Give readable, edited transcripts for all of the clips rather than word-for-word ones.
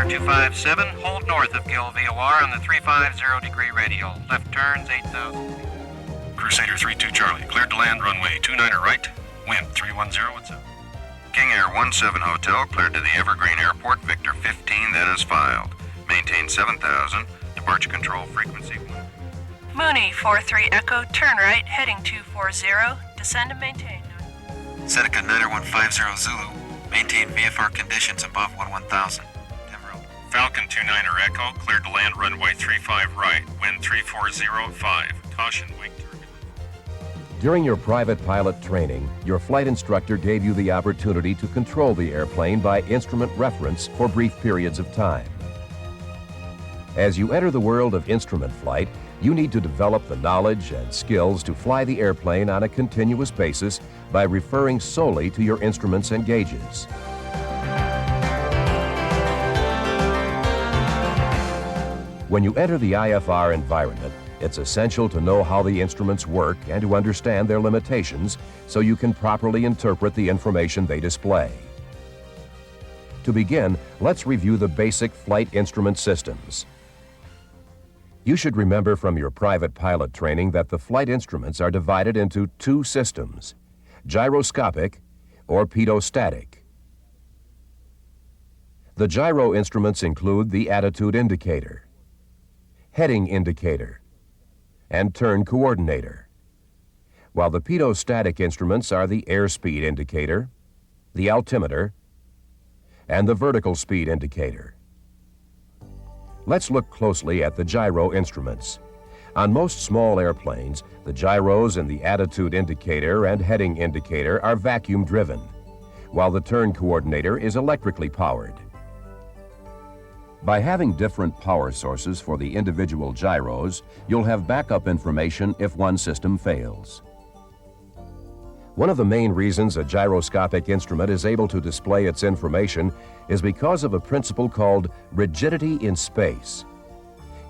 257, hold north of Gill VOR on the 350-degree radial. Left turns 8,000. Crusader 32 Charlie, cleared to land runway 29er right, wind 310, what's up? King Air 17 Hotel, cleared to the Evergreen Airport, Victor 15, that is filed. Maintain 7,000, departure control frequency 1. Mooney 43 Echo, turn right, heading 240, descend and maintain. Seneca 9150 Zulu, maintain VFR conditions above 11,000. Falcon 29er Echo, cleared to land runway 35 right, wind 340.5, caution wake turbulence. During your private pilot training, your flight instructor gave you the opportunity to control the airplane by instrument reference for brief periods of time. As you enter the world of instrument flight, you need to develop the knowledge and skills to fly the airplane on a continuous basis by referring solely to your instruments and gauges. When you enter the IFR environment, it's essential to know how the instruments work and to understand their limitations so you can properly interpret the information they display. To begin, let's review the basic flight instrument systems. You should remember from your private pilot training that the flight instruments are divided into two systems, gyroscopic or pedostatic. The gyro instruments include the attitude indicator, heading indicator, and turn coordinator, while the pedostatic instruments are the airspeed indicator, the altimeter, and the vertical speed indicator. Let's look closely at the gyro instruments. On most small airplanes, the gyros in the attitude indicator and heading indicator are vacuum driven, while the turn coordinator is electrically powered. By having different power sources for the individual gyros, you'll have backup information if one system fails. One of the main reasons a gyroscopic instrument is able to display its information is because of a principle called rigidity in space.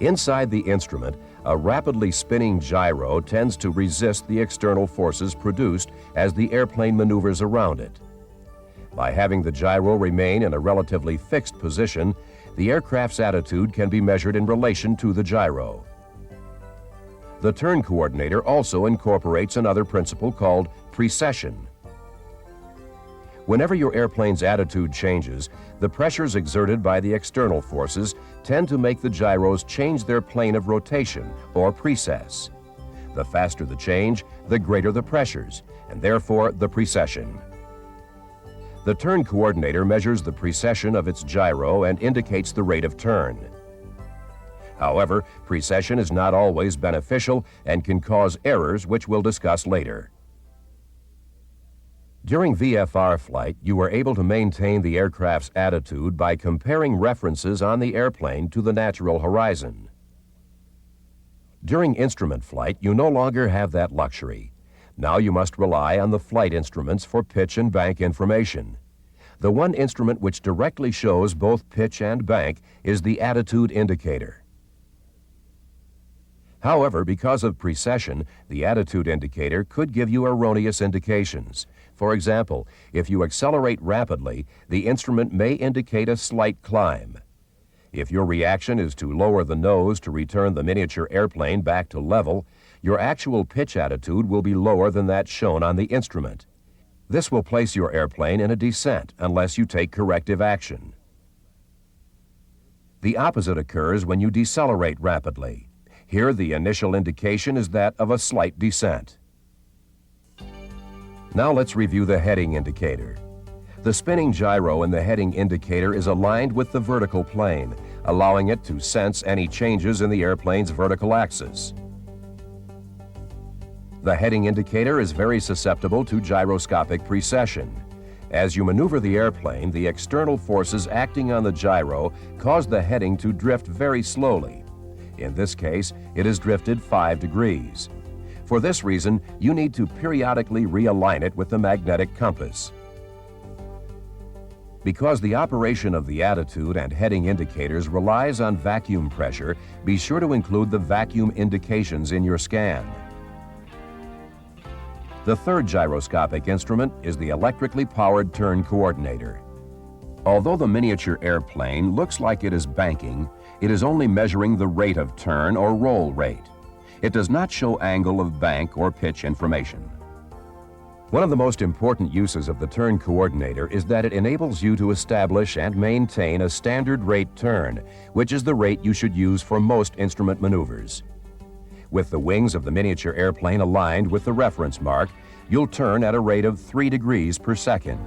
Inside the instrument, a rapidly spinning gyro tends to resist the external forces produced as the airplane maneuvers around it. By having the gyro remain in a relatively fixed position, the aircraft's attitude can be measured in relation to the gyro. The turn coordinator also incorporates another principle called precession. Whenever your airplane's attitude changes, the pressures exerted by the external forces tend to make the gyros change their plane of rotation, or precess. The faster the change, the greater the pressures, and therefore the precession. The turn coordinator measures the precession of its gyro and indicates the rate of turn. However, precession is not always beneficial and can cause errors, which we'll discuss later. During VFR flight, you were able to maintain the aircraft's attitude by comparing references on the airplane to the natural horizon. During instrument flight, you no longer have that luxury. Now you must rely on the flight instruments for pitch and bank information. The one instrument which directly shows both pitch and bank is the attitude indicator. However, because of precession, the attitude indicator could give you erroneous indications. For example, if you accelerate rapidly, the instrument may indicate a slight climb. If your reaction is to lower the nose to return the miniature airplane back to level, your actual pitch attitude will be lower than that shown on the instrument. This will place your airplane in a descent unless you take corrective action. The opposite occurs when you decelerate rapidly. Here, the initial indication is that of a slight descent. Now let's review the heading indicator. The spinning gyro in the heading indicator is aligned with the vertical plane, allowing it to sense any changes in the airplane's vertical axis. The heading indicator is very susceptible to gyroscopic precession. As you maneuver the airplane, the external forces acting on the gyro cause the heading to drift very slowly. In this case, it is drifted 5 degrees. For this reason, you need to periodically realign it with the magnetic compass. Because the operation of the attitude and heading indicators relies on vacuum pressure, be sure to include the vacuum indications in your scan. The third gyroscopic instrument is the electrically powered turn coordinator. Although the miniature airplane looks like it is banking, it is only measuring the rate of turn or roll rate. It does not show angle of bank or pitch information. One of the most important uses of the turn coordinator is that it enables you to establish and maintain a standard rate turn, which is the rate you should use for most instrument maneuvers. With the wings of the miniature airplane aligned with the reference mark, you'll turn at a rate of 3 degrees per second.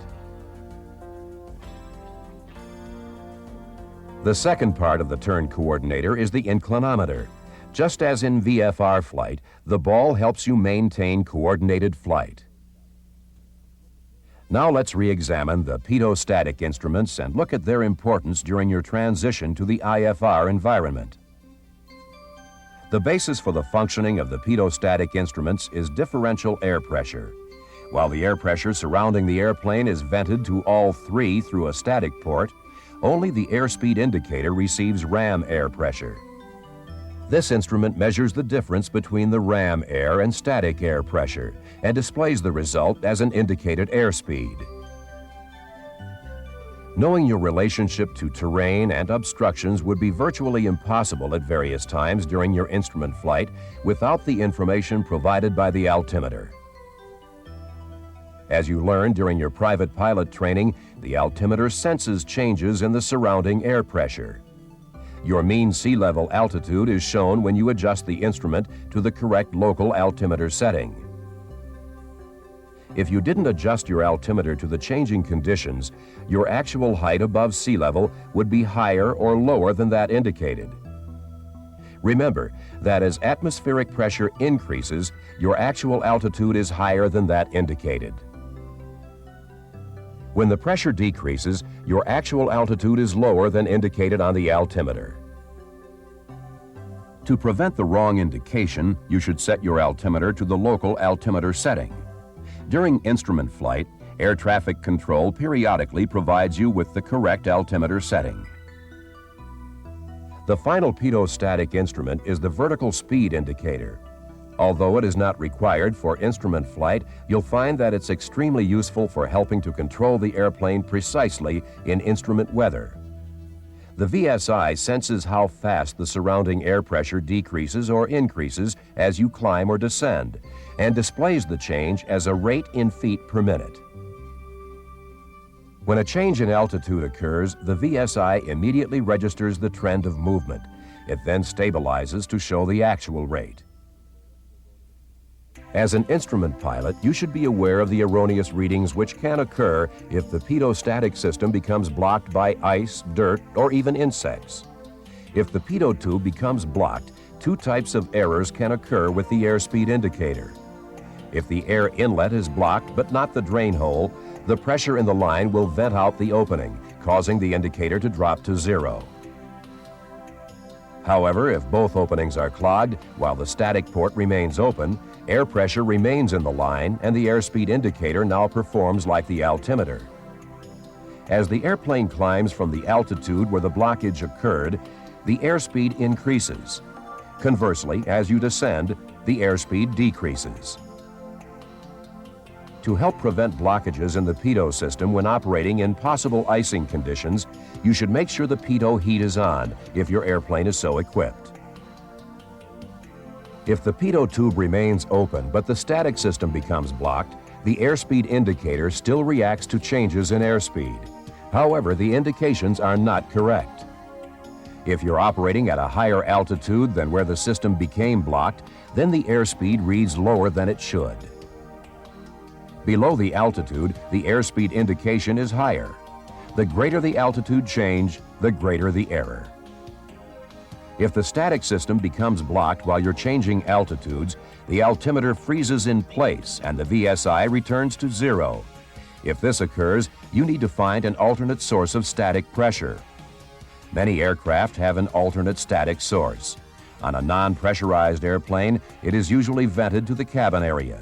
The second part of the turn coordinator is the inclinometer. Just as in VFR flight, the ball helps you maintain coordinated flight. Now let's re-examine the pitot-static instruments and look at their importance during your transition to the IFR environment. The basis for the functioning of the pitot-static instruments is differential air pressure. While the air pressure surrounding the airplane is vented to all three through a static port, only the airspeed indicator receives ram air pressure. This instrument measures the difference between the ram air and static air pressure and displays the result as an indicated airspeed. Knowing your relationship to terrain and obstructions would be virtually impossible at various times during your instrument flight without the information provided by the altimeter. As you learned during your private pilot training, the altimeter senses changes in the surrounding air pressure. Your mean sea level altitude is shown when you adjust the instrument to the correct local altimeter setting. If you didn't adjust your altimeter to the changing conditions, your actual height above sea level would be higher or lower than that indicated. Remember that as atmospheric pressure increases, your actual altitude is higher than that indicated. When the pressure decreases, your actual altitude is lower than indicated on the altimeter. To prevent the wrong indication, you should set your altimeter to the local altimeter setting. During instrument flight, air traffic control periodically provides you with the correct altimeter setting. The final pitot-static instrument is the vertical speed indicator. Although it is not required for instrument flight, you'll find that it's extremely useful for helping to control the airplane precisely in instrument weather. The VSI senses how fast the surrounding air pressure decreases or increases as you climb or descend, and displays the change as a rate in feet per minute. When a change in altitude occurs, the VSI immediately registers the trend of movement. It then stabilizes to show the actual rate. As an instrument pilot, you should be aware of the erroneous readings which can occur if the pitot-static system becomes blocked by ice, dirt, or even insects. If the pitot tube becomes blocked, two types of errors can occur with the airspeed indicator. If the air inlet is blocked but not the drain hole, the pressure in the line will vent out the opening, causing the indicator to drop to 0. However, if both openings are clogged while the static port remains open, air pressure remains in the line and the airspeed indicator now performs like the altimeter. As the airplane climbs from the altitude where the blockage occurred, the airspeed increases. Conversely, as you descend, the airspeed decreases. To help prevent blockages in the pitot system when operating in possible icing conditions, you should make sure the pitot heat is on if your airplane is so equipped. If the pitot tube remains open but the static system becomes blocked, the airspeed indicator still reacts to changes in airspeed. However, the indications are not correct. If you're operating at a higher altitude than where the system became blocked, then the airspeed reads lower than it should. Below the altitude, the airspeed indication is higher. The greater the altitude change, the greater the error. If the static system becomes blocked while you're changing altitudes, the altimeter freezes in place and the VSI returns to 0. If this occurs, you need to find an alternate source of static pressure. Many aircraft have an alternate static source. On a non-pressurized airplane, it is usually vented to the cabin area.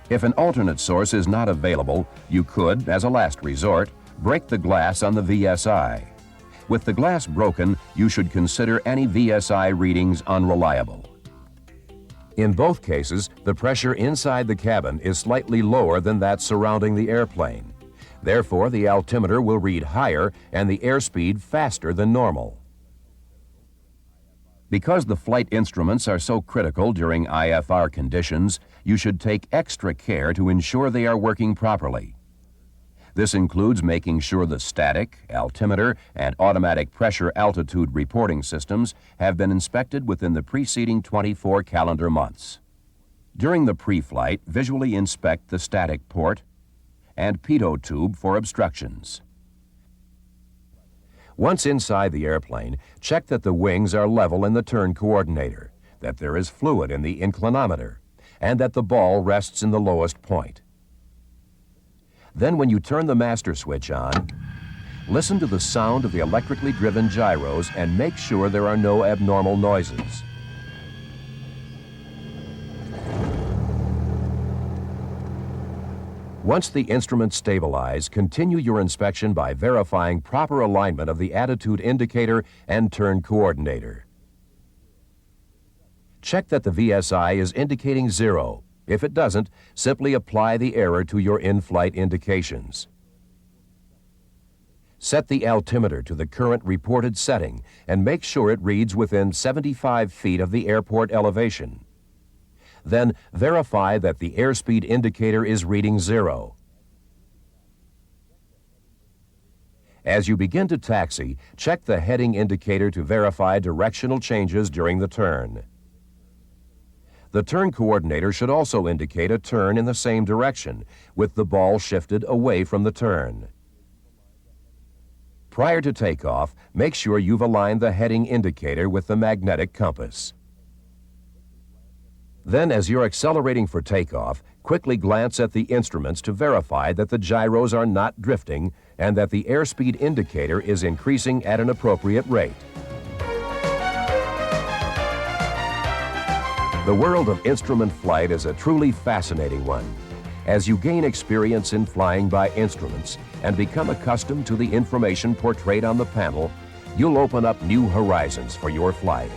If an alternate source is not available, you could, as a last resort, break the glass on the VSI. With the glass broken, you should consider any VSI readings unreliable. In both cases, the pressure inside the cabin is slightly lower than that surrounding the airplane. Therefore, the altimeter will read higher and the airspeed faster than normal. Because the flight instruments are so critical during IFR conditions, you should take extra care to ensure they are working properly. This includes making sure the static, altimeter, and automatic pressure altitude reporting systems have been inspected within the preceding 24 calendar months. During the pre-flight, visually inspect the static port and pitot tube for obstructions. Once inside the airplane, check that the wings are level in the turn coordinator, that there is fluid in the inclinometer, and that the ball rests in the lowest point. Then when you turn the master switch on, listen to the sound of the electrically driven gyros and make sure there are no abnormal noises. Once the instruments stabilize, continue your inspection by verifying proper alignment of the attitude indicator and turn coordinator. Check that the VSI is indicating 0. If it doesn't, simply apply the error to your in-flight indications. Set the altimeter to the current reported setting and make sure it reads within 75 feet of the airport elevation. Then verify that the airspeed indicator is reading 0. As you begin to taxi, check the heading indicator to verify directional changes during the turn. The turn coordinator should also indicate a turn in the same direction, with the ball shifted away from the turn. Prior to takeoff, make sure you've aligned the heading indicator with the magnetic compass. Then, as you're accelerating for takeoff, quickly glance at the instruments to verify that the gyros are not drifting and that the airspeed indicator is increasing at an appropriate rate. The world of instrument flight is a truly fascinating one. As you gain experience in flying by instruments and become accustomed to the information portrayed on the panel, you'll open up new horizons for your flight.